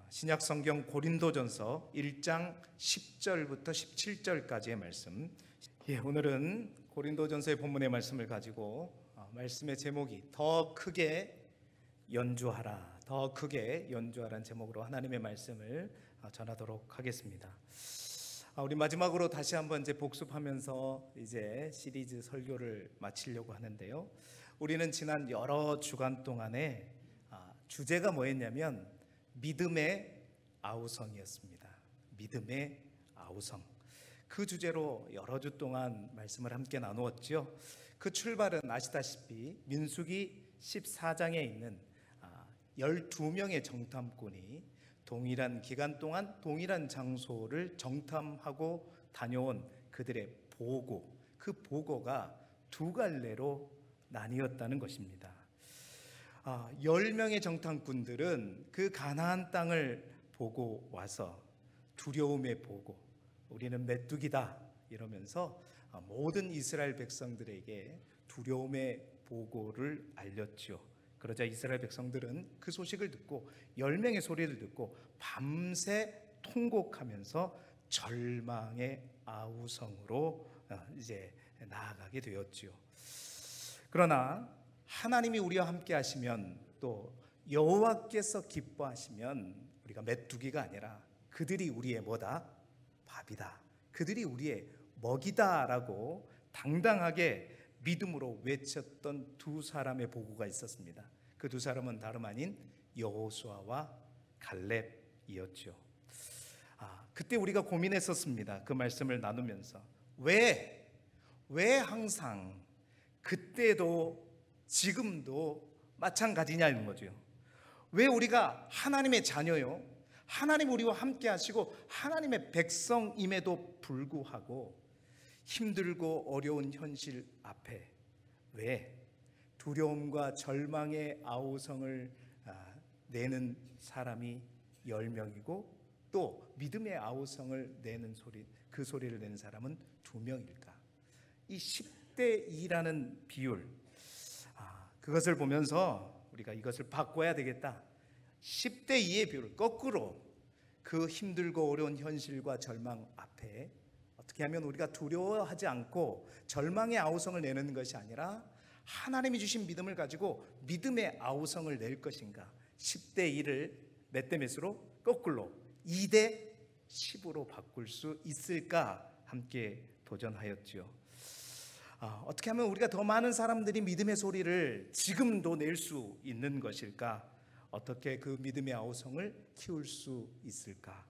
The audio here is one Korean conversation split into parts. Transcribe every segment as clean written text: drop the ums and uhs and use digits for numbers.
신약 성경 고린도전서 1장 10절부터 17절까지의 말씀. 오늘은 고린도전서의 본문의 말씀을 가지고 말씀의 제목이 더 크게 연주하라, 더 크게 연주하라는 제목으로 하나님의 말씀을 전하도록 하겠습니다. 우리 마지막으로 다시 한번 이제 복습하면서 이제 시리즈 설교를 마치려고 하는데요. 우리는 지난 여러 주간 동안에 주제가 뭐였냐면 믿음의 아우성이었습니다. 믿음의 아우성. 그 주제로 여러 주 동안 말씀을 함께 나누었죠. 그 출발은 아시다시피 민수기 14장에 있는 12명의 정탐꾼이 동일한 기간 동안 동일한 장소를 정탐하고 다녀온 그들의 보고, 그 보고가 두 갈래로 나뉘었다는 것입니다. 10명의 정탐꾼들은 그 가나안 땅을 보고 와서 두려움의 보고, 우리는 메뚜기다 이러면서 모든 이스라엘 백성들에게 두려움의 보고를 알렸죠. 그러자 이스라엘 백성들은 그 소식을 듣고 10명의 소리를 듣고 밤새 통곡하면서 절망의 아우성으로 이제 나아가게 되었죠. 그러나 하나님이 우리와 함께 하시면, 또 여호와께서 기뻐하시면 우리가 메뚜기가 아니라 그들이 우리의 뭐다? 밥이다. 그들이 우리의 먹이다라고 당당하게 믿음으로 외쳤던 두 사람의 보고가 있었습니다. 그 두 사람은 다름 아닌 여호수아와 갈렙이었죠. 그때 우리가 고민했었습니다. 그 말씀을 나누면서 왜 항상 그때도 지금도 마찬가지냐는 거죠. 왜 우리가 하나님의 자녀요, 하나님 우리와 함께 하시고 하나님의 백성임에도 불구하고 힘들고 어려운 현실 앞에 왜 두려움과 절망의 아우성을 내는 사람이 10명이고 또 믿음의 아우성을 내는 그 소리를 내는 사람은 2명일까? 이 10대 2라는 비율, 그것을 보면서 우리가 이것을 바꿔야 되겠다. 10대 2의 비율을 거꾸로, 그 힘들고 어려운 현실과 절망 앞에 어떻게 하면 우리가 두려워하지 않고 절망의 아우성을 내는 것이 아니라 하나님이 주신 믿음을 가지고 믿음의 아우성을 낼 것인가? 10대 2를 몇 대 몇으로? 거꾸로 2대 10으로 바꿀 수 있을까? 함께 도전하였죠. 어떻게 하면 우리가 더 많은 사람들이 믿음의 소리를 지금도 낼 수 있는 것일까? 어떻게 그 믿음의 아우성을 키울 수 있을까?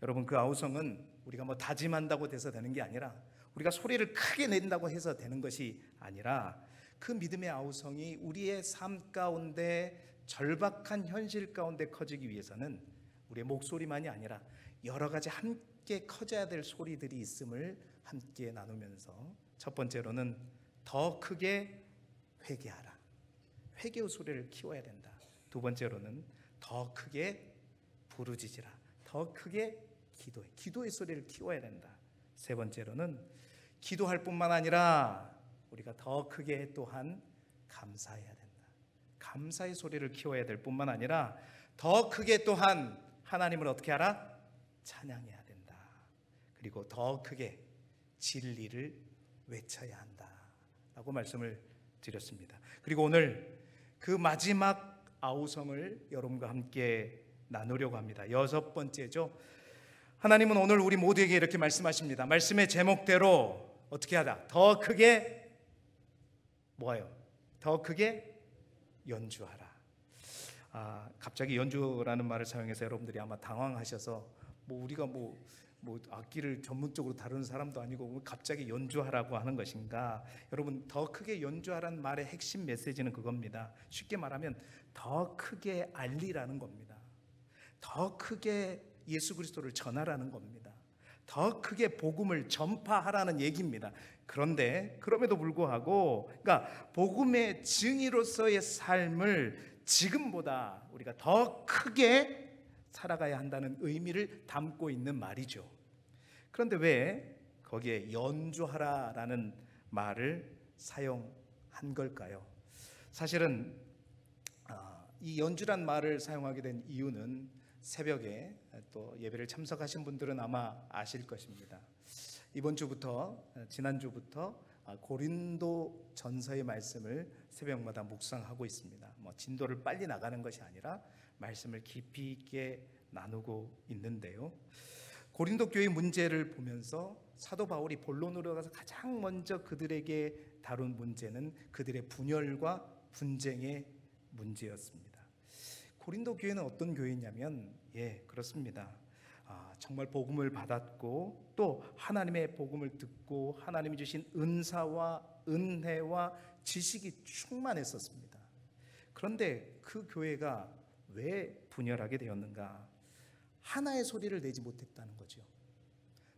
여러분, 그 아우성은 우리가 뭐 다짐한다고 돼서 되는 게 아니라, 우리가 소리를 크게 낸다고 해서 되는 것이 아니라, 그 믿음의 아우성이 우리의 삶 가운데 절박한 현실 가운데 커지기 위해서는 우리의 목소리만이 아니라 여러 가지 함께 커져야 될 소리들이 있음을 함께 나누면서, 첫 번째로는 더 크게 회개하라. 회개의 소리를 키워야 된다. 두 번째로는 더 크게 부르짖으라. 더 크게 기도해. 기도의 소리를 키워야 된다. 세 번째로는 기도할 뿐만 아니라 우리가 더 크게 또한 감사해야 된다. 감사의 소리를 키워야 될 뿐만 아니라 더 크게 또한 하나님을 어떻게 하라? 찬양해야 된다. 그리고 더 크게 진리를 외쳐야 한다 라고 말씀을 드렸습니다. 그리고 오늘 그 마지막 아우성을 여러분과 함께 나누려고 합니다. 6번째죠. 하나님은 오늘 우리 모두에게 이렇게 말씀하십니다. 말씀의 제목대로 어떻게 하다? 더 크게 뭐예요? 더 크게 연주하라. 갑자기 연주라는 말을 사용해서 여러분들이 아마 당황하셔서 우리가 악기를 전문적으로 다루는 사람도 아니고 갑자기 연주하라고 하는 것인가? 여러분, 더 크게 연주하라는 말의 핵심 메시지는 그겁니다. 쉽게 말하면 더 크게 알리라는 겁니다. 더 크게 예수 그리스도를 전하라는 겁니다. 더 크게 복음을 전파하라는 얘기입니다. 그런데 그럼에도 불구하고, 그러니까 복음의 증인으로서의 삶을 지금보다 우리가 더 크게 살아가야 한다는 의미를 담고 있는 말이죠. 그런데 왜 거기에 연주하라라는 말을 사용한 걸까요? 사실은 이 연주란 말을 사용하게 된 이유는 새벽에 또 예배를 참석하신 분들은 아마 아실 것입니다. 이번 주부터 지난주부터 고린도 전서의 말씀을 새벽마다 묵상하고 있습니다. 진도를 빨리 나가는 것이 아니라 말씀을 깊이 있게 나누고 있는데요. 고린도 교회 문제를 보면서 사도 바울이 본론으로 가서 가장 먼저 그들에게 다룬 문제는 그들의 분열과 분쟁의 문제였습니다. 고린도 교회는 어떤 교회냐면 그렇습니다. 정말 복음을 받았고 또 하나님의 복음을 듣고 하나님이 주신 은사와 은혜와 지식이 충만했었습니다. 그런데 그 교회가 왜 분열하게 되었는가? 하나의 소리를 내지 못했다는 거죠.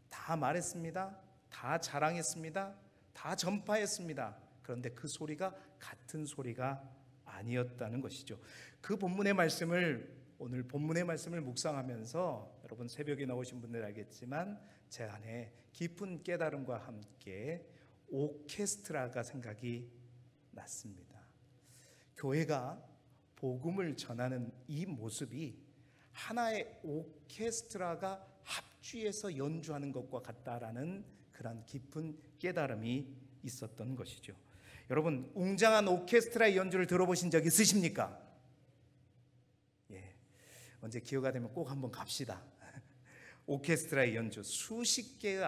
다 말했습니다. 다 자랑했습니다. 다 전파했습니다. 그런데 그 소리가 같은 소리가 아니었다는 것이죠. 그 본문의 말씀을 오늘 본문의 말씀을 묵상하면서 여러분 새벽에 나오신 분들 알겠지만 제 안에 깊은 깨달음과 함께 오케스트라가 생각이 났습니다. 교회가 복음을 전하는 이 모습이 하나의 오케스트라가 합주해서 연주하는 것과 같다라는 그런 깊은 깨달음이 있었던 것이죠. 여러분 웅장한 오케스트라의 연주를 들어보신 적 있으십니까? 언제 기회가 되면 꼭 한번 갑시다. 오케스트라의 연주, 수십 개의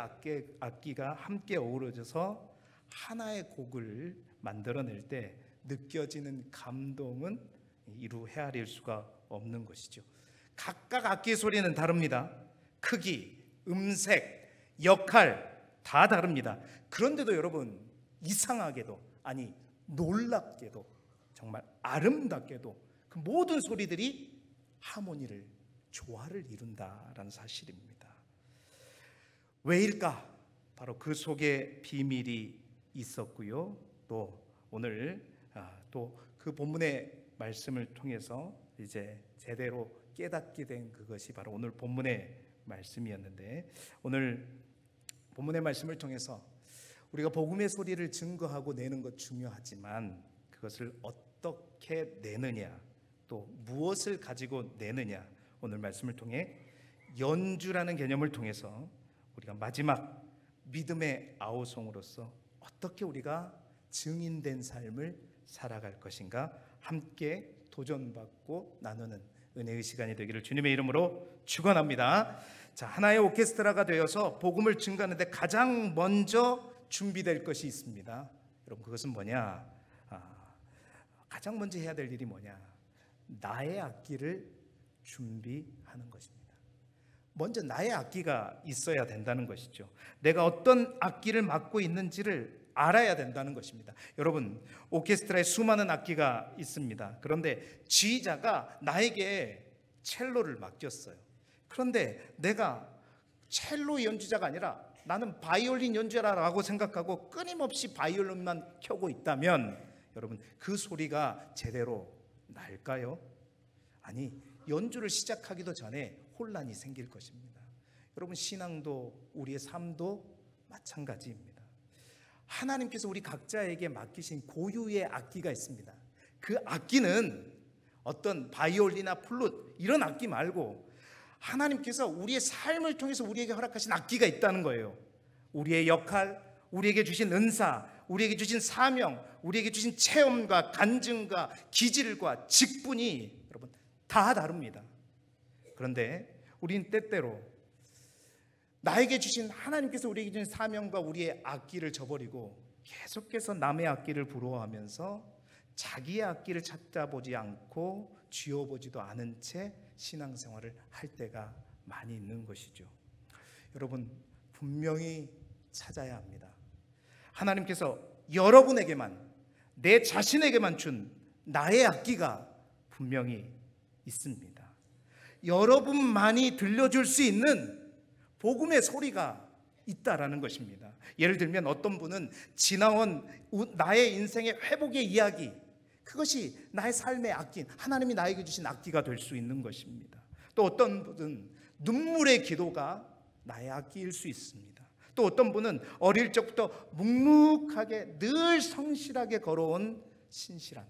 악기가 함께 어우러져서 하나의 곡을 만들어낼 때 느껴지는 감동은 이루 헤아릴 수가 없는 것이죠. 각각 악기의 소리는 다릅니다. 크기, 음색, 역할 다 다릅니다. 그런데도 여러분 이상하게도 아니 놀랍게도 정말 아름답게도 그 모든 소리들이 하모니를 조화를 이룬다라는 사실입니다. 왜일까? 바로 그 속에 비밀이 있었고요. 또 오늘 또 그 본문의 말씀을 통해서 이제 제대로 깨닫게 된 그것이 바로 오늘 본문의 말씀이었는데 오늘 본문의 말씀을 통해서 우리가 복음의 소리를 증거하고 내는 것 중요하지만 그것을 어떻게 내느냐 또 무엇을 가지고 내느냐 오늘 말씀을 통해 연주라는 개념을 통해서 우리가 마지막 믿음의 아우성으로서 어떻게 우리가 증인된 삶을 살아갈 것인가 함께 도전받고 나누는 은혜의 시간이 되기를 주님의 이름으로 축원합니다. 자, 하나의 오케스트라가 되어서 복음을 증거하는데 가장 먼저 준비될 것이 있습니다. 여러분 그것은 뭐냐? 가장 먼저 해야 될 일이 뭐냐? 나의 악기를 준비하는 것입니다. 먼저 나의 악기가 있어야 된다는 것이죠. 내가 어떤 악기를 맡고 있는지를 알아야 된다는 것입니다. 여러분 오케스트라에 수많은 악기가 있습니다. 그런데 지휘자가 나에게 첼로를 맡겼어요. 그런데 내가 첼로 연주자가 아니라 나는 바이올린 연주자라고 생각하고 끊임없이 바이올린만 켜고 있다면 여러분 그 소리가 제대로 날까요? 아니 연주를 시작하기도 전에 혼란이 생길 것입니다. 여러분 신앙도 우리의 삶도 마찬가지입니다. 하나님께서 우리 각자에게 맡기신 고유의 악기가 있습니다. 그 악기는 어떤 바이올린이나 플룻 이런 악기 말고 하나님께서 우리의 삶을 통해서 우리에게 허락하신 악기가 있다는 거예요. 우리의 역할, 우리에게 주신 은사, 우리에게 주신 사명, 우리에게 주신 체험과 간증과 기질과 직분이 여러분 다 다릅니다. 그런데 우리는 때때로 나에게 주신 하나님께서 우리에게 주신 사명과 우리의 악기를 저버리고 계속해서 남의 악기를 부러워하면서 자기의 악기를 찾아보지 않고 쥐어보지도 않은 채 신앙생활을 할 때가 많이 있는 것이죠. 여러분 분명히 찾아야 합니다. 하나님께서 여러분에게만 내 자신에게만 준 나의 악기가 분명히 있습니다. 여러분만이 들려줄 수 있는 복음의 소리가 있다라는 것입니다. 예를 들면 어떤 분은 지나온 나의 인생의 회복의 이야기, 그것이 나의 삶의 악기, 하나님이 나에게 주신 악기가 될 수 있는 것입니다. 또 어떤 분은 눈물의 기도가 나의 악기일 수 있습니다. 또 어떤 분은 어릴 적부터 묵묵하게 늘 성실하게 걸어온 신실함,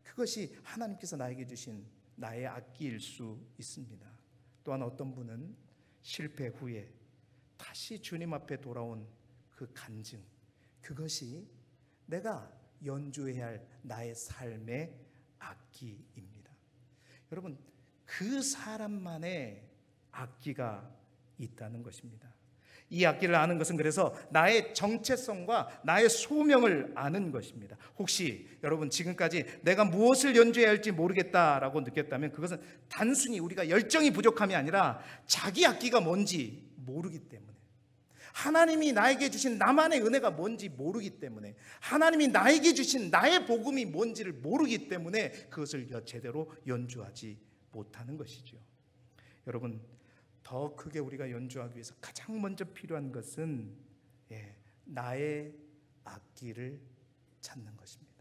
그것이 하나님께서 나에게 주신 나의 악기일 수 있습니다. 또한 어떤 분은 실패 후에 다시 주님 앞에 돌아온 그 간증, 그것이 내가 연주해야 할 나의 삶의 악기입니다. 여러분, 그 사람만의 악기가 있다는 것입니다. 이 악기를 아는 것은 그래서 나의 정체성과 나의 소명을 아는 것입니다. 혹시 여러분 지금까지 내가 무엇을 연주해야 할지 모르겠다라고 느꼈다면 그것은 단순히 우리가 열정이 부족함이 아니라 자기 악기가 뭔지 모르기 때문에, 하나님이 나에게 주신 나만의 은혜가 뭔지 모르기 때문에, 하나님이 나에게 주신 나의 복음이 뭔지를 모르기 때문에 그것을 제대로 연주하지 못하는 것이죠. 여러분, 더 크게 우리가 연주하기 위해서 가장 먼저 필요한 것은 나의 악기를 찾는 것입니다.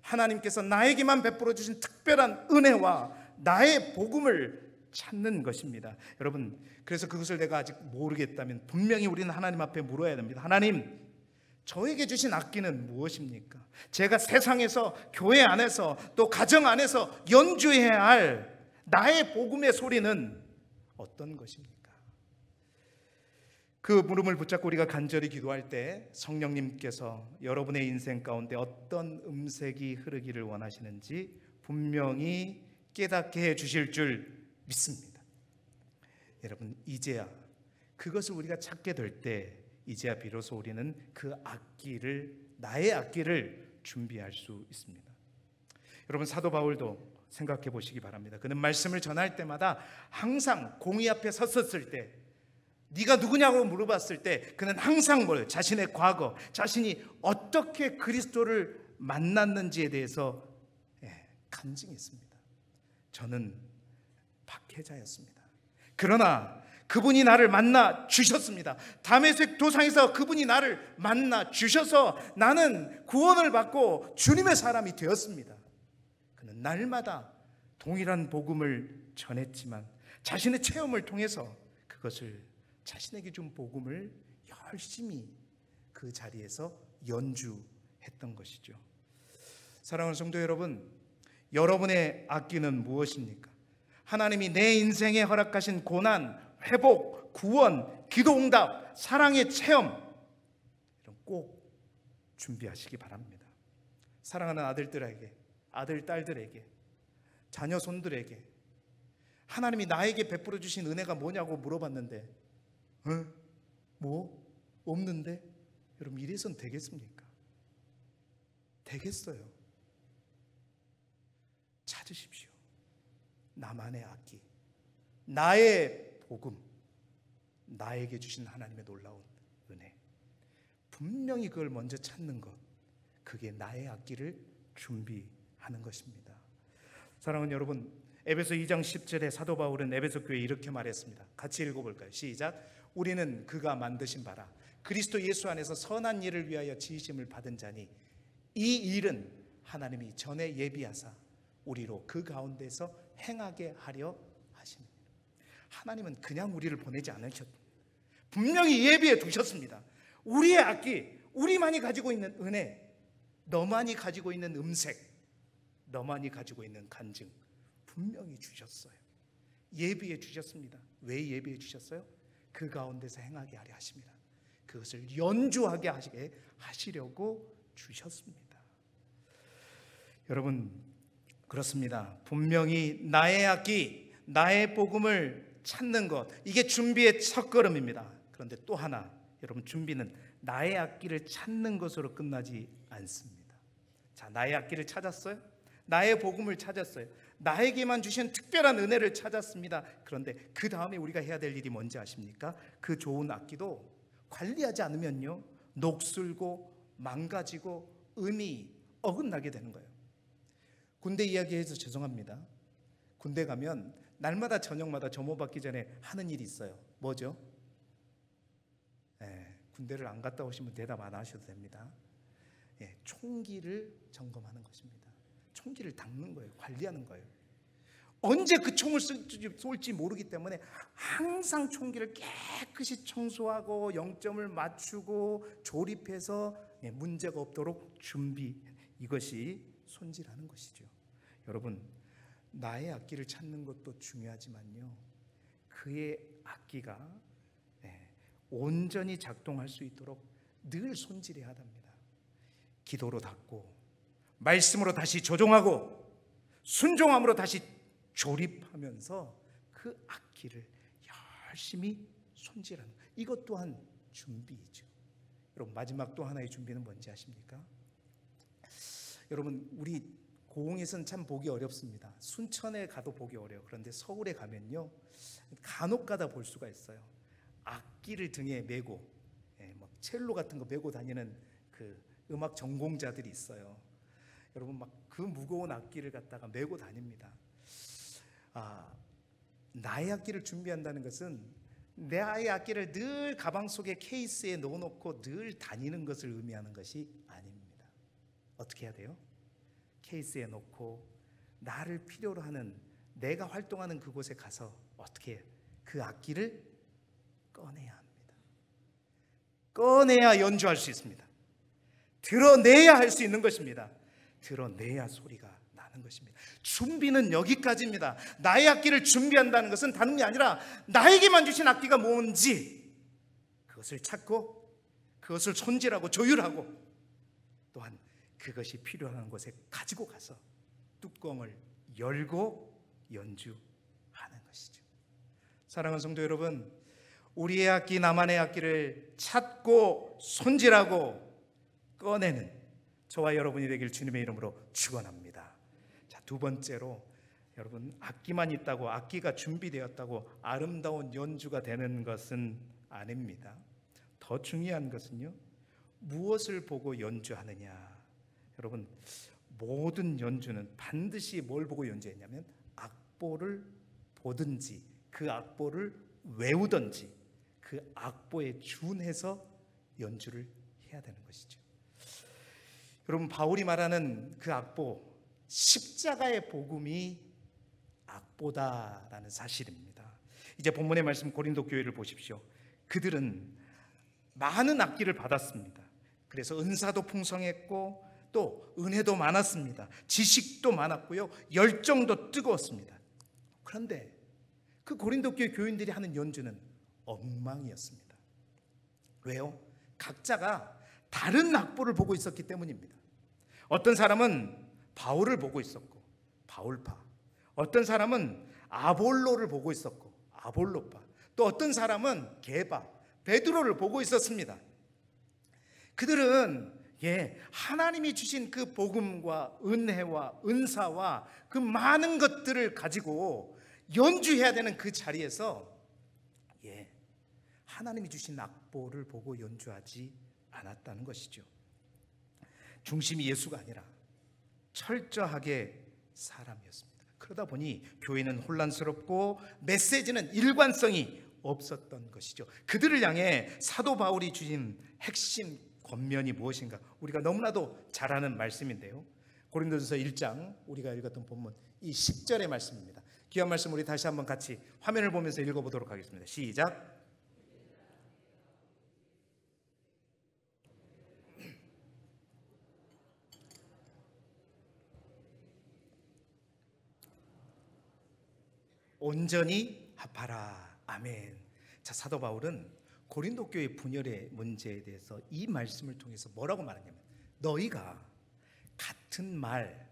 하나님께서 나에게만 베풀어 주신 특별한 은혜와 나의 복음을 찾는 것입니다. 여러분, 그래서 그것을 내가 아직 모르겠다면 분명히 우리는 하나님 앞에 물어야 됩니다. 하나님, 저에게 주신 악기는 무엇입니까? 제가 세상에서, 교회 안에서, 또 가정 안에서 연주해야 할 나의 복음의 소리는 어떤 것입니까? 그 물음을 붙잡고 우리가 간절히 기도할 때 성령님께서 여러분의 인생 가운데 어떤 음색이 흐르기를 원하시는지 분명히 깨닫게 해 주실 줄 믿습니다. 여러분, 이제야 그것을 우리가 찾게 될 때 이제야 비로소 우리는 그 악기를, 나의 악기를 준비할 수 있습니다. 여러분, 사도 바울도 생각해 보시기 바랍니다. 그는 말씀을 전할 때마다 항상 공의 앞에 섰었을 때, 네가 누구냐고 물어봤을 때 그는 항상 자신의 과거, 자신이 어떻게 그리스도를 만났는지에 대해서 간증했습니다. 저는 박해자였습니다. 그러나 그분이 나를 만나 주셨습니다. 다메섹 도상에서 그분이 나를 만나 주셔서 나는 구원을 받고 주님의 사람이 되었습니다. 그는 날마다 동일한 복음을 전했지만 자신의 체험을 통해서 그것을, 자신에게 준 복음을 열심히 그 자리에서 연주했던 것이죠. 사랑하는 성도 여러분, 여러분의 악기는 무엇입니까? 하나님이 내 인생에 허락하신 고난, 회복, 구원, 기도응답, 사랑의 체험, 이런 꼭 준비하시기 바랍니다. 사랑하는 아들들에게, 아들, 딸들에게, 자녀, 손들에게 하나님이 나에게 베풀어 주신 은혜가 뭐냐고 물어봤는데 뭐? 없는데? 여러분, 이래선 되겠습니까? 되겠어요. 찾으십시오. 나만의 악기, 나의 복음, 나에게 주신 하나님의 놀라운 은혜. 분명히 그걸 먼저 찾는 것, 그게 나의 악기를 준비하는 것입니다. 사랑하는 여러분, 에베소 2장 10절에 사도 바울은 에베소 교회에 이렇게 말했습니다. 같이 읽어볼까요? 시작. 우리는 그가 만드신 바라 그리스도 예수 안에서 선한 일을 위하여 지으심을 받은 자니 이 일은 하나님이 전에 예비하사 우리로 그 가운데서 행하게 하려 하십니다. 하나님은 그냥 우리를 보내지 않으셨습니다. 분명히 예비해 두셨습니다. 우리의 악기, 우리만이 가지고 있는 은혜, 너만이 가지고 있는 음색, 너만이 가지고 있는 간증 분명히 주셨어요. 예비해 주셨습니다. 왜 예비해 주셨어요? 그 가운데서 행하게 하려 하십니다. 그것을 연주하게 하시려고 주셨습니다. 여러분, 그렇습니다. 분명히 나의 악기, 나의 복음을 찾는 것, 이게 준비의 첫걸음입니다. 그런데 또 하나, 여러분, 준비는 나의 악기를 찾는 것으로 끝나지 않습니다. 자, 나의 악기를 찾았어요? 나의 복음을 찾았어요. 나에게만 주신 특별한 은혜를 찾았습니다. 그런데 그 다음에 우리가 해야 될 일이 뭔지 아십니까? 그 좋은 악기도 관리하지 않으면요, 녹슬고 망가지고 음이 어긋나게 되는 거예요. 군대 이야기해서 죄송합니다. 군대 가면 날마다 저녁마다 점호받기 전에 하는 일이 있어요. 뭐죠? 군대를 안 갔다 오시면 대답 안 하셔도 됩니다. 총기를 점검하는 것입니다. 총기를 닦는 거예요. 관리하는 거예요. 언제 그 총을 쏠지 모르기 때문에 항상 총기를 깨끗이 청소하고 0점을 맞추고 조립해서 문제가 없도록 준비, 이것이 손질하는 것이죠. 여러분, 나의 악기를 찾는 것도 중요하지만요, 그의 악기가 온전히 작동할 수 있도록 늘 손질해야 합니다. 기도로 닦고 말씀으로 다시 조종하고 순종함으로 다시 조립하면서 그 악기를 열심히 손질하는, 이것 또한 준비이죠. 여러분, 마지막 또 하나의 준비는 뭔지 아십니까? 여러분, 우리 고흥에서는 참 보기 어렵습니다. 순천에 가도 보기 어려워요. 그런데 서울에 가면요, 간혹 가다 볼 수가 있어요. 악기를 등에 메고 막 첼로 같은 거 메고 다니는 그 음악 전공자들이 있어요. 여러분, 막 그 무거운 악기를 갖다가 메고 다닙니다. 나의 악기를 준비한다는 것은 나의 악기를 늘 가방 속에 케이스에 넣어놓고 늘 다니는 것을 의미하는 것이 아닙니다. 어떻게 해야 돼요? 케이스에 넣고 나를 필요로 하는, 내가 활동하는 그곳에 가서 어떻게 해요? 그 악기를 꺼내야 합니다. 꺼내야 연주할 수 있습니다. 드러내야 할 수 있는 것입니다. 드러내야 소리가 나는 것입니다. 준비는 여기까지입니다. 나의 악기를 준비한다는 것은 다른 게 아니라 나에게만 주신 악기가 뭔지 그것을 찾고 그것을 손질하고 조율하고 또한 그것이 필요한 곳에 가지고 가서 뚜껑을 열고 연주하는 것이죠. 사랑하는 성도 여러분, 우리의 악기, 나만의 악기를 찾고 손질하고 꺼내는 저와 여러분이 되길 주님의 이름으로 축원합니다. 자, 두 번째로, 여러분, 악기만 있다고, 악기가 준비되었다고 아름다운 연주가 되는 것은 아닙니다. 더 중요한 것은요, 무엇을 보고 연주하느냐. 여러분, 모든 연주는 반드시 뭘 보고 연주했냐면 악보를 보든지 그 악보를 외우든지 그 악보에 준해서 연주를 해야 되는 것이죠. 여러분, 바울이 말하는 그 악보, 십자가의 복음이 악보다라는 사실입니다. 이제 본문의 말씀 고린도 교회를 보십시오. 그들은 많은 악기를 받았습니다. 그래서 은사도 풍성했고 또 은혜도 많았습니다. 지식도 많았고요, 열정도 뜨거웠습니다. 그런데 그 고린도 교회 교인들이 하는 연주는 엉망이었습니다. 왜요? 각자가 다른 악보를 보고 있었기 때문입니다. 어떤 사람은 바울을 보고 있었고 바울파, 어떤 사람은 아볼로를 보고 있었고 아볼로파, 또 어떤 사람은 게바, 베드로를 보고 있었습니다. 그들은 하나님이 주신 그 복음과 은혜와 은사와 그 많은 것들을 가지고 연주해야 되는 그 자리에서 하나님이 주신 악보를 보고 연주하지 않았다는 것이죠. 중심이 예수가 아니라 철저하게 사람이었습니다. 그러다 보니 교회는 혼란스럽고 메시지는 일관성이 없었던 것이죠. 그들을 향해 사도 바울이 주신 핵심 권면이 무엇인가? 우리가 너무나도 잘 아는 말씀인데요, 고린도전서 1장 우리가 읽었던 본문 이 10절의 말씀입니다. 귀한 말씀 우리 다시 한번 같이 화면을 보면서 읽어보도록 하겠습니다. 시작. 온전히 합하라. 아멘. 자, 사도 바울은 고린도 교회 분열의 문제에 대해서 이 말씀을 통해서 뭐라고 말하냐면 너희가 같은 말,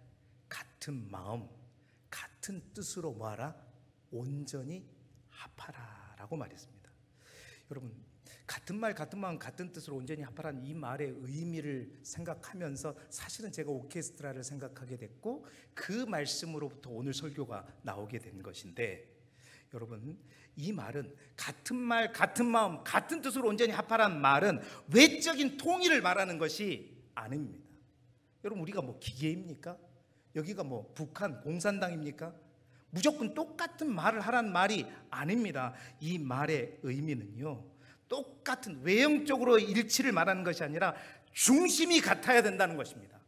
같은 마음, 같은 뜻으로 뭐하라? 온전히 합하라 라고 말했습니다. 여러분, 같은 말, 같은 마음, 같은 뜻으로 온전히 합하라는 이 말의 의미를 생각하면서 사실은 제가 오케스트라를 생각하게 됐고 그 말씀으로부터 오늘 설교가 나오게 된 것인데, 여러분, 이 말은 같은 말, 같은 마음, 같은 뜻으로 온전히 합하라는 말은 외적인 통일을 말하는 것이 아닙니다. 여러분, 우리가 뭐 기계입니까? 여기가 뭐 북한 공산당입니까? 무조건 똑같은 말을 하라는 말이 아닙니다. 이 말의 의미는요, 똑같은 외형적으로 일치를 말하는 것이 아니라 중심이 같아야 된다는 것입니다.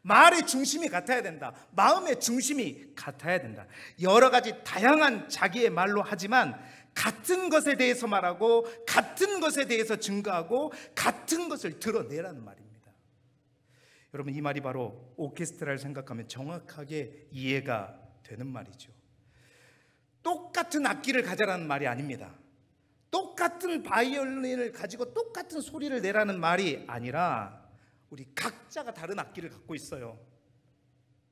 말의 중심이 같아야 된다. 마음의 중심이 같아야 된다. 여러 가지 다양한 자기의 말로 하지만 같은 것에 대해서 말하고 같은 것에 대해서 증거하고 같은 것을 드러내라는 말입니다. 여러분, 이 말이 바로 오케스트라를 생각하면 정확하게 이해가 되는 말이죠. 똑같은 악기를 가져라는 말이 아닙니다. 똑같은 바이올린을 가지고 똑같은 소리를 내라는 말이 아니라 우리 각자가 다른 악기를 갖고 있어요.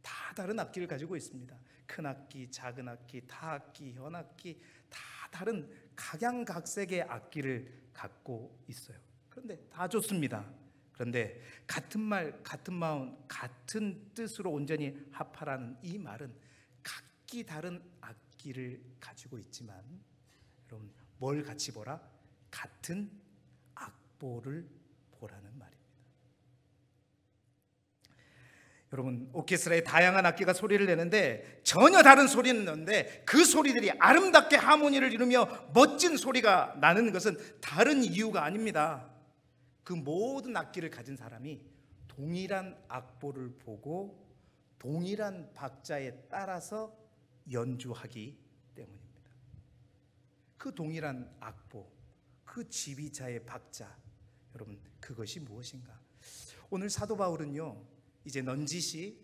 다 다른 악기를 가지고 있습니다. 큰 악기, 작은 악기, 타악기, 현악기, 다 다른 각양각색의 악기를 갖고 있어요. 그런데 다 좋습니다. 그런데 같은 말, 같은 마음, 같은 뜻으로 온전히 합하라는 이 말은 각기 다른 악기를 가지고 있지만, 여러분 뭘 같이 보라? 같은 악보를 보라는 말입니다. 여러분, 오케스트라의 다양한 악기가 소리를 내는데 전혀 다른 소리는 나는데 그 소리들이 아름답게 하모니를 이루며 멋진 소리가 나는 것은 다른 이유가 아닙니다. 그 모든 악기를 가진 사람이 동일한 악보를 보고 동일한 박자에 따라서 연주하기 때문입니다. 그 동일한 악보, 그 지휘자의 박자, 여러분 그것이 무엇인가? 오늘 사도 바울은요, 이제 넌지시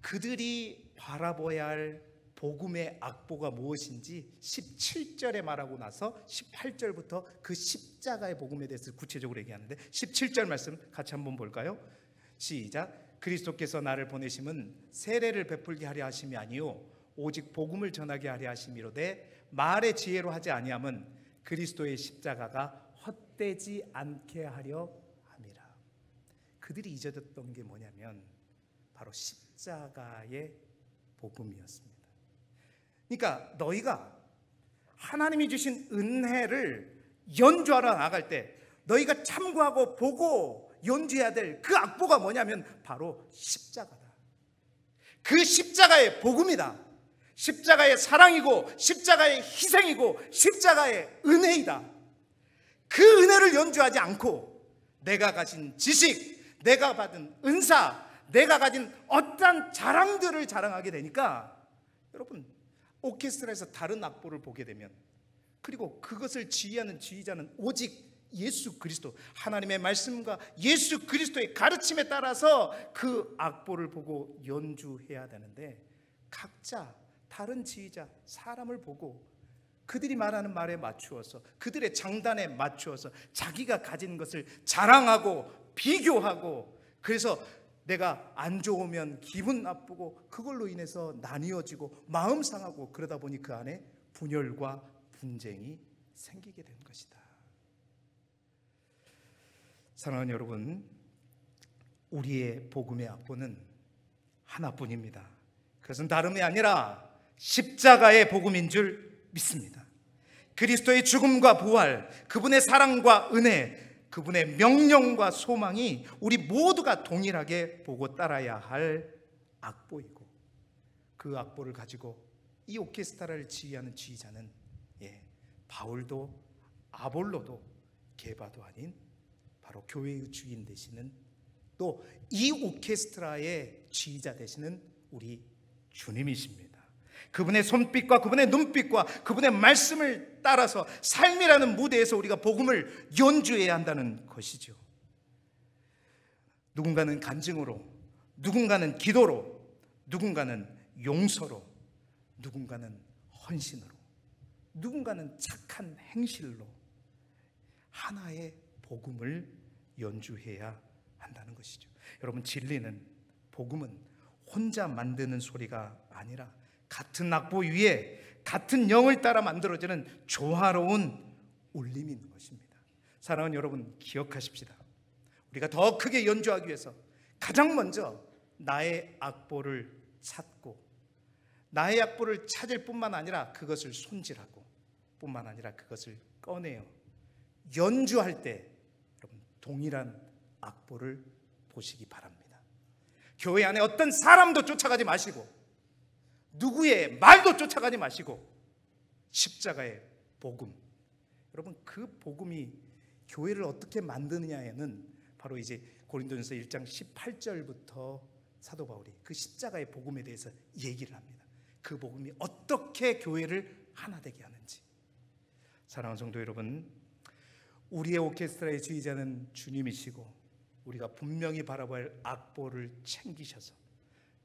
그들이 바라봐야 할 복음의 악보가 무엇인지 17절에 말하고 나서 18절부터 그 십자가의 복음에 대해서 구체적으로 얘기하는데, 17절 말씀 같이 한번 볼까요? 시작. 그리스도께서 나를 보내심은 세례를 베풀게 하려 하심이 아니요 오직 복음을 전하게 하려 하심이로되 말의 지혜로 하지 아니함은 그리스도의 십자가가 헛되지 않게 하려 함이라. 그들이 잊어졌던 게 뭐냐면 바로 십자가의 복음이었습니다. 그러니까 너희가 하나님이 주신 은혜를 연주하러 나갈 때 너희가 참고하고 보고 연주해야 될 그 악보가 뭐냐면 바로 십자가다. 그 십자가의 복음이다. 십자가의 사랑이고 십자가의 희생이고 십자가의 은혜이다. 그 은혜를 연주하지 않고 내가 가진 지식, 내가 받은 은사, 내가 가진 어떠한 자랑들을 자랑하게 되니까, 여러분 오케스트라에서 다른 악보를 보게 되면, 그리고 그것을 지휘하는 지휘자는 오직 예수 그리스도, 하나님의 말씀과 예수 그리스도의 가르침에 따라서 그 악보를 보고 연주해야 되는데, 각자 다른 지휘자, 사람을 보고 그들이 말하는 말에 맞추어서, 그들의 장단에 맞추어서 자기가 가진 것을 자랑하고 비교하고, 그래서 내가 안 좋으면 기분 나쁘고 그걸로 인해서 나뉘어지고 마음 상하고, 그러다 보니 그 안에 분열과 분쟁이 생기게 된 것이다. 사랑하는 여러분, 우리의 복음의 악보는 하나뿐입니다. 그것은 다름이 아니라 십자가의 복음인 줄 믿습니다. 그리스도의 죽음과 부활, 그분의 사랑과 은혜, 그분의 명령과 소망이 우리 모두가 동일하게 보고 따라야 할 악보이고, 그 악보를 가지고 이 오케스트라를 지휘하는 지휘자는 바울도 아볼로도 게바도 아닌 바로 교회의 주인 되시는, 또 이 오케스트라의 지휘자 되시는 우리 주님이십니다. 그분의 손빛과 그분의 눈빛과 그분의 말씀을 따라서 삶이라는 무대에서 우리가 복음을 연주해야 한다는 것이죠. 누군가는 간증으로, 누군가는 기도로, 누군가는 용서로, 누군가는 헌신으로, 누군가는 착한 행실로 하나의 복음을 연주해야 한다는 것이죠. 여러분, 진리는, 복음은 혼자 만드는 소리가 아니라 같은 악보 위에 같은 영을 따라 만들어지는 조화로운 울림이 있는 것입니다. 사랑하는 여러분, 기억하십시다. 우리가 더 크게 연주하기 위해서 가장 먼저 나의 악보를 찾고, 나의 악보를 찾을 뿐만 아니라 그것을 손질하고, 뿐만 아니라 그것을 꺼내어 연주할 때 여러분 동일한 악보를 보시기 바랍니다. 교회 안에 어떤 사람도 쫓아가지 마시고, 누구의 말도 쫓아가지 마시고, 십자가의 복음, 여러분 그 복음이 교회를 어떻게 만드느냐에는 바로 이제 고린도전서 1장 18절부터 사도 바울이 그 십자가의 복음에 대해서 얘기를 합니다. 그 복음이 어떻게 교회를 하나 되게 하는지. 사랑하는 성도 여러분, 우리의 오케스트라의 지휘자는 주님이시고, 우리가 분명히 바라봐야 할 악보를 챙기셔서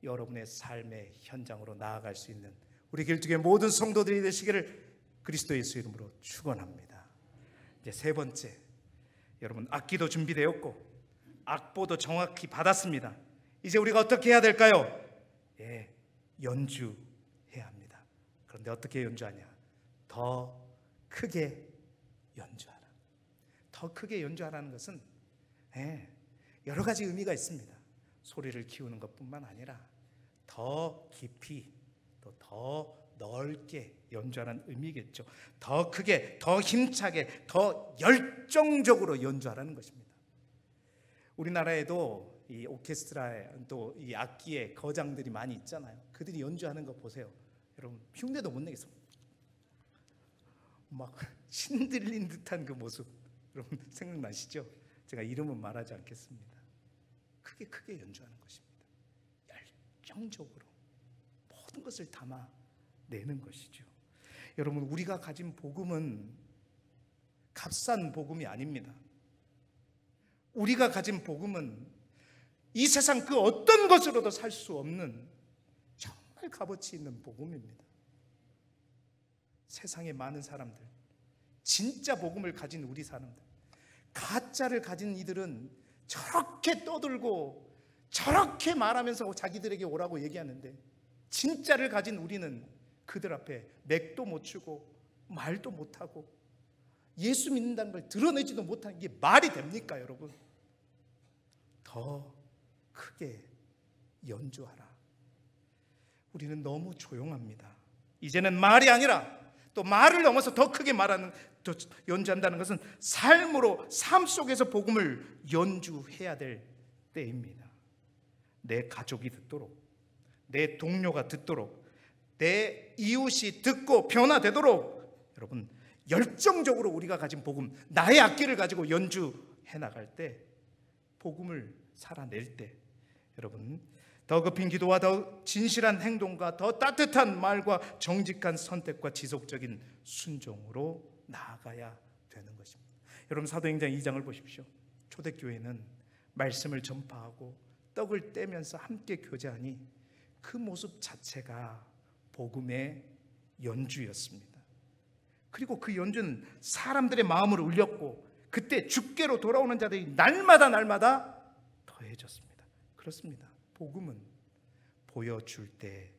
여러분의 삶의 현장으로 나아갈 수 있는 우리 길쭉의 모든 성도들이 되시기를 그리스도 예수 이름으로 축원합니다. 이제 세 번째, 여러분 악기도 준비되었고 악보도 정확히 받았습니다. 이제 우리가 어떻게 해야 될까요? 연주해야 합니다. 그런데 어떻게 연주하냐? 더 크게 연주하라. 더 크게 연주하라는 것은 여러 가지 의미가 있습니다. 소리를 키우는 것뿐만 아니라 더 깊이 또 더 넓게 연주하라는 의미겠죠. 더 크게, 더 힘차게, 더 열정적으로 연주하라는 것입니다. 우리나라에도 이 오케스트라에 또 이 악기의 거장들이 많이 있잖아요. 그들이 연주하는 거 보세요. 여러분 흉내도 못 내겠어. 막 신들린 듯한 그 모습 여러분 생각나시죠? 제가 이름은 말하지 않겠습니다. 크게 연주하는 것입니다. 열정적으로 모든 것을 담아내는 것이죠. 여러분 우리가 가진 복음은 값싼 복음이 아닙니다. 우리가 가진 복음은 이 세상 그 어떤 것으로도 살 수 없는 정말 값어치 있는 복음입니다. 세상의 많은 사람들, 진짜 복음을 가진 우리 사람들, 가짜를 가진 이들은 저렇게 떠들고 저렇게 말하면서 자기들에게 오라고 얘기하는데, 진짜를 가진 우리는 그들 앞에 맥도 못 추고 말도 못하고 예수 믿는다는 걸 드러내지도 못하는 게 말이 됩니까 여러분? 더 크게 연주하라. 우리는 너무 조용합니다. 이제는 말이 아니라 또 말을 넘어서 더 크게 말하는, 더 연주한다는 것은 삶으로, 삶 속에서 복음을 연주해야 될 때입니다. 내 가족이 듣도록, 내 동료가 듣도록, 내 이웃이 듣고 변화되도록 여러분 열정적으로 우리가 가진 복음, 나의 악기를 가지고 연주해 나갈 때, 복음을 살아낼 때 여러분 더 급힌 기도와 더 진실한 행동과 더 따뜻한 말과 정직한 선택과 지속적인 순종으로 나아가야 되는 것입니다. 여러분 사도행전 2장을 보십시오. 초대교회는 말씀을 전파하고 떡을 떼면서 함께 교제하니 그 모습 자체가 복음의 연주였습니다. 그리고 그 연주는 사람들의 마음을 울렸고 그때 주께로 돌아오는 자들이 날마다 더해졌습니다. 그렇습니다. 복음은 보여줄 때,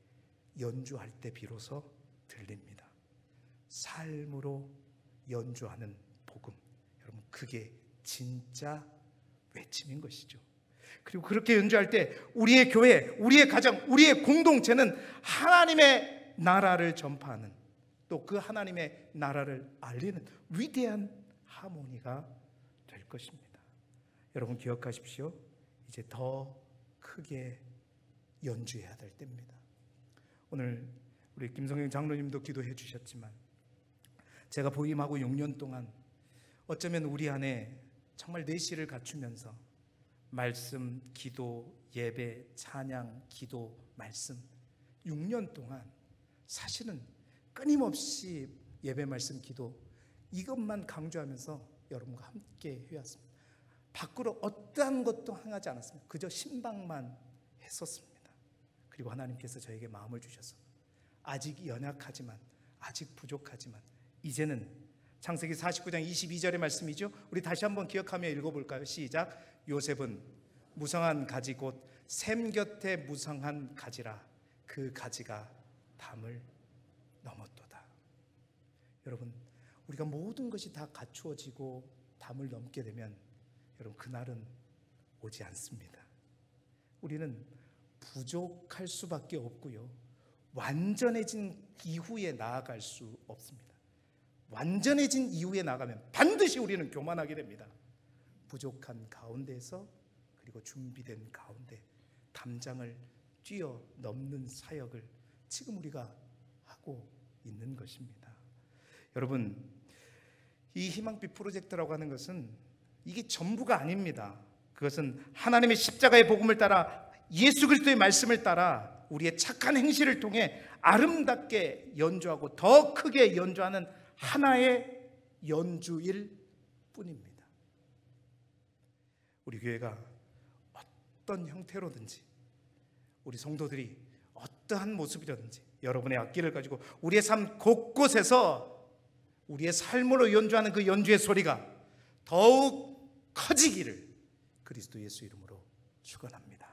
연주할 때 비로소 들립니다. 삶으로 연주하는 복음, 여러분 그게 진짜 외침인 것이죠. 그리고 그렇게 연주할 때 우리의 교회, 우리의 가정, 우리의 공동체는 하나님의 나라를 전파하는, 또 그 하나님의 나라를 알리는 위대한 하모니가 될 것입니다. 여러분 기억하십시오. 이제 더 크게 연주해야 될 때입니다. 오늘 우리 김성경 장로님도 기도해 주셨지만 제가 부임하고 6년 동안 어쩌면 우리 안에 정말 내실을 갖추면서 말씀, 기도, 예배, 찬양, 기도, 말씀 6년 동안 사실은 끊임없이 예배, 말씀, 기도 이것만 강조하면서 여러분과 함께 해왔습니다. 밖으로 어떠한 것도 행하지 않았습니다. 그저 신방만 했었습니다. 그리고 하나님께서 저에게 마음을 주셔서 아직 연약하지만, 아직 부족하지만 이제는 창세기 49장 22절의 말씀이죠. 우리 다시 한번 기억하며 읽어볼까요? 시작. 요셉은 무성한 가지 곧 샘 곁에 무성한 가지라 그 가지가 담을 넘었도다. 여러분 우리가 모든 것이 다 갖추어지고 담을 넘게 되면 여러분 그날은 오지 않습니다. 우리는 부족할 수밖에 없고요, 완전해진 이후에 나아갈 수 없습니다. 완전해진 이후에 나가면 반드시 우리는 교만하게 됩니다. 부족한 가운데서, 그리고 준비된 가운데 담장을 뛰어넘는 사역을 지금 우리가 하고 있는 것입니다. 여러분 이 희망빛 프로젝트라고 하는 것은 이게 전부가 아닙니다. 그것은 하나님의 십자가의 복음을 따라, 예수 그리스도의 말씀을 따라 우리의 착한 행실을 통해 아름답게 연주하고 더 크게 연주하는 하나의 연주일 뿐입니다. 우리 교회가 어떤 형태로든지, 우리 성도들이 어떠한 모습이라든지 여러분의 악기를 가지고 우리의 삶 곳곳에서 우리의 삶으로 연주하는 그 연주의 소리가 더욱 커지기를 그리스도 예수 이름으로 축원합니다.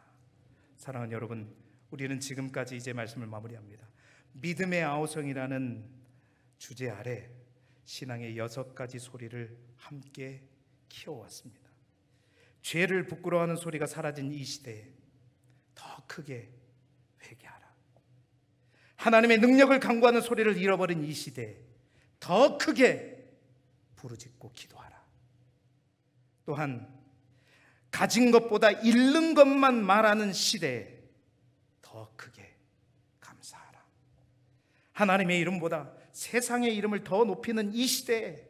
사랑하는 여러분, 우리는 지금까지 이제 말씀을 마무리합니다. 믿음의 아우성이라는 주제 아래 신앙의 6가지 소리를 함께 키워왔습니다. 죄를 부끄러워하는 소리가 사라진 이 시대에 더 크게 회개하라. 하나님의 능력을 강구하는 소리를 잃어버린 이 시대에 더 크게 부르짖고 기도하라. 또한 가진 것보다 잃는 것만 말하는 시대에 더 크게 감사하라. 하나님의 이름보다 세상의 이름을 더 높이는 이 시대에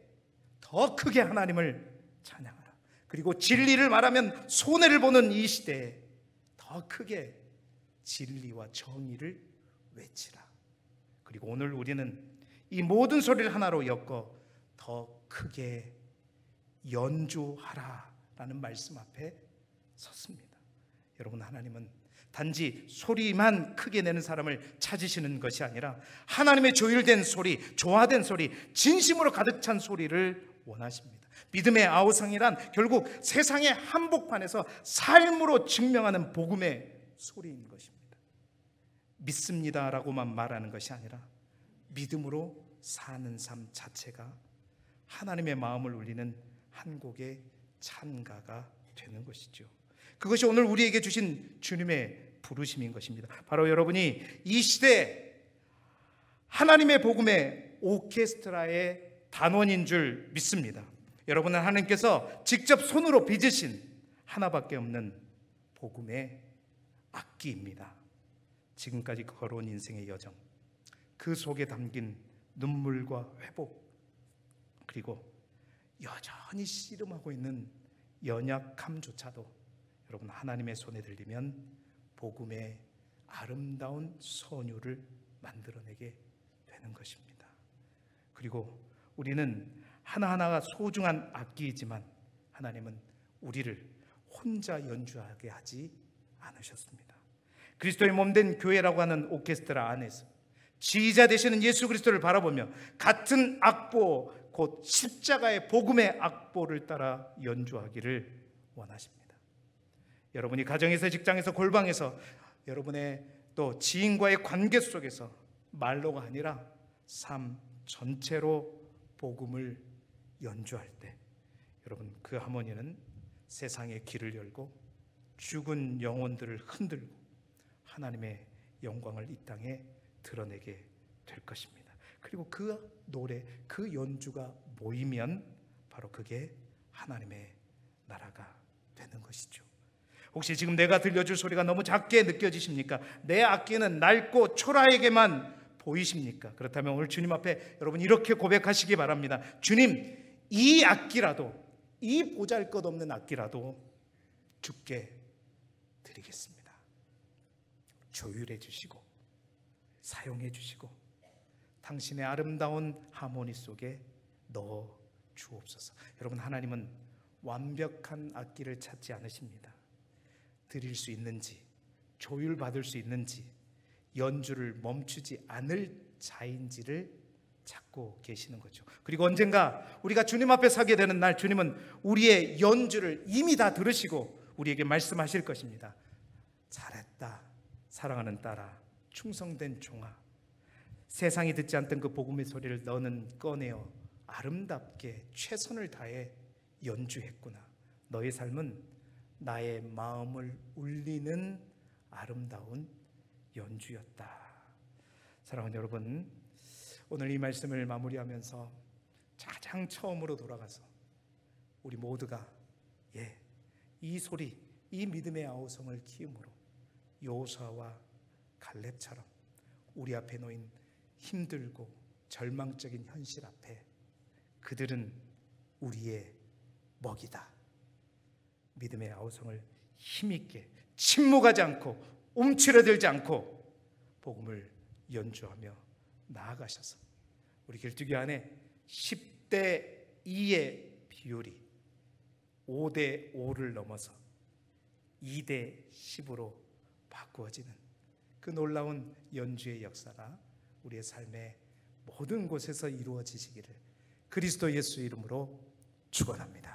더 크게 하나님을 찬양하라. 그리고 진리를 말하면 손해를 보는 이 시대에 더 크게 진리와 정의를 외치라. 그리고 오늘 우리는 이 모든 소리를 하나로 엮어 더 크게 연주하라 라는 말씀 앞에 섰습니다. 여러분, 하나님은 단지 소리만 크게 내는 사람을 찾으시는 것이 아니라 하나님의 조율된 소리, 조화된 소리, 진심으로 가득 찬 소리를 원하십니다. 믿음의 아우성이란 결국 세상의 한복판에서 삶으로 증명하는 복음의 소리인 것입니다. 믿습니다라고만 말하는 것이 아니라 믿음으로 사는 삶 자체가 하나님의 마음을 울리는 한 곡의 찬가가 되는 것이죠. 그것이 오늘 우리에게 주신 주님의 부르심인 것입니다. 바로 여러분이 이 시대 하나님의 복음의 오케스트라의 단원인 줄 믿습니다. 여러분은 하나님께서 직접 손으로 빚으신 하나밖에 없는 복음의 악기입니다. 지금까지 걸어온 인생의 여정, 그 속에 담긴 눈물과 회복, 그리고 여전히 씨름하고 있는 연약함조차도 여러분 하나님의 손에 들리면 복음의 아름다운 선율을 만들어내게 되는 것입니다. 그리고 우리는 하나하나가 소중한 악기이지만 하나님은 우리를 혼자 연주하게 하지 않으셨습니다. 그리스도의 몸된 교회라고 하는 오케스트라 안에서 지휘자 되시는 예수 그리스도를 바라보며 같은 악보, 곧 십자가의 복음의 악보를 따라 연주하기를 원하십니다. 여러분이 가정에서, 직장에서, 골방에서, 여러분의 또 지인과의 관계 속에서 말로가 아니라 삶 전체로 복음을 연주할 때 여러분 그 하모니는 세상의 길을 열고 죽은 영혼들을 흔들고 하나님의 영광을 이 땅에 드러내게 될 것입니다. 그리고 그 노래, 그 연주가 모이면 바로 그게 하나님의 나라가 되는 것이죠. 혹시 지금 내가 들려줄 소리가 너무 작게 느껴지십니까? 내 악기는 낡고 초라하게만 보이십니까? 그렇다면 오늘 주님 앞에 여러분 이렇게 고백하시기 바랍니다. 주님, 이 악기라도, 이 보잘것없는 악기라도 주께 드리겠습니다. 조율해 주시고 사용해 주시고 당신의 아름다운 하모니 속에 넣어 주옵소서. 여러분, 하나님은 완벽한 악기를 찾지 않으십니다. 드릴 수 있는지, 조율받을 수 있는지, 연주를 멈추지 않을 자인지를 찾고 계시는 거죠. 그리고 언젠가 우리가 주님 앞에 서게 되는 날, 주님은 우리의 연주를 이미 다 들으시고 우리에게 말씀하실 것입니다. 잘했다, 사랑하는 딸아, 충성된 종아. 세상이 듣지 않던 그 복음의 소리를 너는 꺼내어 아름답게 최선을 다해 연주했구나. 너의 삶은 나의 마음을 울리는 아름다운 연주였다. 사랑하는 여러분, 오늘 이 말씀을 마무리하면서 가장 처음으로 돌아가서 우리 모두가 이 소리, 이 믿음의 아우성을 키움으로 여호수아와 갈렙처럼 우리 앞에 놓인 힘들고 절망적인 현실 앞에 그들은 우리의 먹이다, 믿음의 아우성을 힘있게 침묵하지 않고 움츠러들지 않고 복음을 연주하며 나아가셔서 우리 길쭉이 안에 10대 2의 비율이 5대 5를 넘어서 2대 10으로 바꾸어지는 그 놀라운 연주의 역사가 우리의 삶의 모든 곳에서 이루어지시기를 그리스도 예수 이름으로 축원합니다.